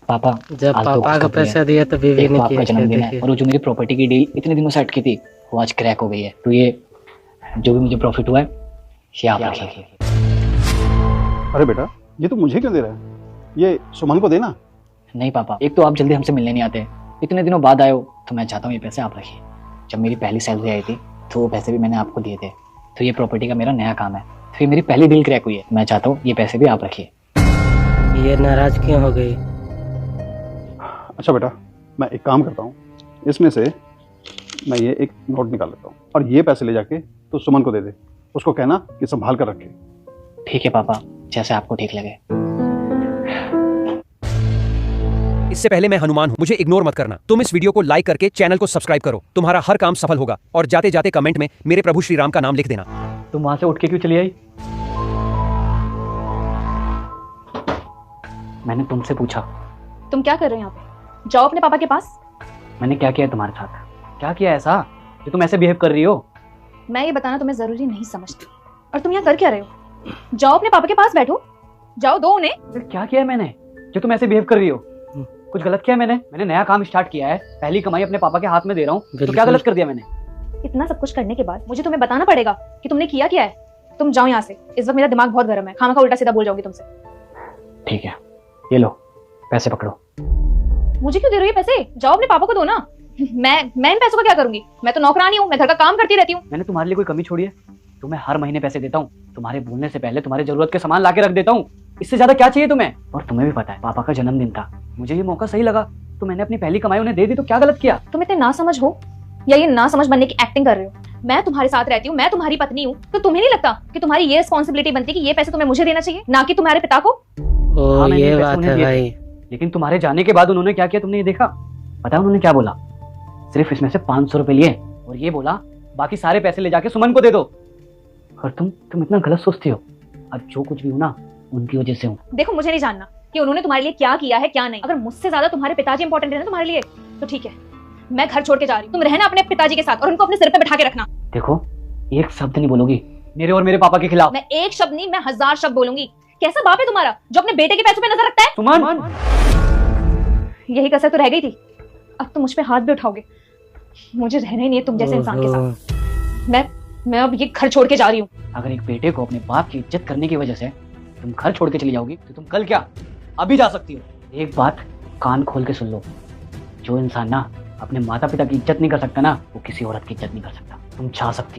पापा, जब आज तो पापा कुछ को तो किया। पैसा दिया तो बीवी एक ने तो आपका किया क्या जन्मदिन है देखिए। और वो जो मेरी प्रॉपर्टी की डील इतने दिनों से अटकी थी वो आज क्रैक हो गई है। तो ये जो भी मुझे प्रॉफिट हुआ है ये आप रखिए। अरे बेटा, ये तो मुझे क्यों दे रहा है? ये सुमन को देना। नहीं पापा, एक तो आप जल्दी हमसे मिलने नहीं आते, इतने दिनों बाद आए हो, तो मैं चाहता हूँ ये पैसे आप रखिए। जब मेरी पहली सैलरी आई थी तो वो पैसे भी मैंने आपको दिए थे। तो ये प्रॉपर्टी का मेरा नया काम है, तो ये मेरी पहली डील क्रैक हुई है। मैं चाहता हूँ ये पैसे भी आप रखिए। ये नाराज क्यों हो गई? अच्छा बेटा, मैं एक काम करता हूँ, इसमें से मैं ये एक नोट निकाल लेता हूँ और ये पैसे ले जाके तो सुमन को दे दे। उसको कहना कि संभाल कर रखे। ठीक है पापा, जैसे आपको ठीक लगे। इससे पहले मैं हनुमान हूं, मुझे इग्नोर मत करना। तुम इस वीडियो को लाइक करके चैनल को सब्सक्राइब करो, तुम्हारा हर काम सफल होगा। और जाते जाते कमेंट में मेरे प्रभु श्री राम का नाम लिख देना। तुम वहां से उठ के क्यों चली आई? मैंने तुमसे पूछा। तुम क्या कर रहे हो यहाँ पे? जाओ अपने पापा के पास। मैंने क्या किया है तुम्हारे साथ? क्या किया ऐसा जो तुम ऐसे बिहेव कर रही हो? मैं ये बताना तुम्हें जरूरी नहीं समझती। और तुम यहाँ कर क्या रहे हो? जाओ अपने पापा के पास बैठो। जाओ, दो उन्हें। क्या किया है मैंने जो तुम ऐसे बिहेव कर रही हो? कुछ गलत किया है मैंने नया काम स्टार्ट किया है, पहली कमाई अपने पापा के हाथ में दे रहा हूँ, तो क्या गलत कर दिया मैंने? इतना सब कुछ करने के बाद मुझे तुम्हें बताना पड़ेगा कि तुमने किया क्या है। तुम जाओ यहाँ से, इस वक्त मेरा दिमाग बहुत गर्म है। खामा खा उल्टा सीधा बोल जाऊंगी तुमसे। ठीक है, ये लो पैसे पकड़ो। मुझे क्यों दे रही हो ये पैसे? जाओ अपने पापा को दो ना। मैं इन पैसों का क्या करूंगी? मैं तो नौकरानी हूँ, मैं घर का काम करती रहती हूँ। मैंने तुम्हारे लिए कोई कमी छोड़ी है? तुम्हें हर महीने पैसे देता हूँ, तुम्हारे बोलने से पहले तुम्हारी जरूरत के सामान लाके रख देता हूँ। इससे ज्यादा क्या चाहिए तुम्हें? और तुम्हें भी पता है पापा का जन्मदिन था, मुझे ये मौका सही लगा तो मैंने अपनी पहली कमाई उन्हें दे दी। तो क्या गलत किया? तुम इतने ना समझ हो या ये ना समझ बनने की एक्टिंग कर रहे हो? मैं तुम्हारे साथ रहती हूँ, मैं तुम्हारी पत्नी हूँ, तो तुम्हें नहीं लगता कि तुम्हारी ये रिस्पॉन्सिबिलिटी बनती है कि ये पैसे तुम्हें मुझे देना चाहिए, ना कि तुम्हारे पिता को? ओ मैंने ये पैसे बात उन्हें है दिए भाई। थे, लेकिन तुम्हारे जाने के बाद उन्होंने क्या किया तुमने ये देखा? पता है उन्होंने क्या बोला? सिर्फ इसमें से 500 रुपए लिए और ये बोला बाकी सारे पैसे ले जाके सुमन को दे दो। और तुम इतना गलत सोचती हो। अब जो कुछ भी हो ना उनकी वजह से हूँ। देखो, मुझे नहीं जानना कि उन्होंने तुम्हारे लिए क्या किया है क्या नहीं। अगर मुझसे ज्यादा तुम्हारे पिताजी इंपॉर्टेंट है ना तुम्हारे लिए, तो ठीक है, मैं घर छोड़ के जा रही हूँ। तुम रहना अपने पिताजी के साथ और उनको अपने सिर पे बैठा के रखना। देखो, एक शब्द नहीं बोलोगी मेरे और मेरे पापा के खिलाफ। मैं एक शब्द नहीं, मैं 1000 शब्द बोलूंगी। कैसा बाप है तुम्हारा जो अपने बेटे के पैसों पे नजर रखता है? सुमन, यही कसर तो रह गई थी, अब तुम मुझ पे हाथ भी उठाओगे। मुझे रहना ही नहीं है तुम जैसे इंसान के साथ। मैं अब ये घर छोड़ के जा रही हूँ। अगर एक बेटे को अपने बाप की इज्जत करने की वजह से तुम घर छोड़ के चली जाओगी तो तुम कल क्या अभी जा सकती हो। एक बात कान खोल के सुन लो, जो इंसान ना अपने माता पिता की इज्जत नहीं कर सकता ना, वो किसी औरत की इज्जत नहीं कर सकता। तुम जा सकती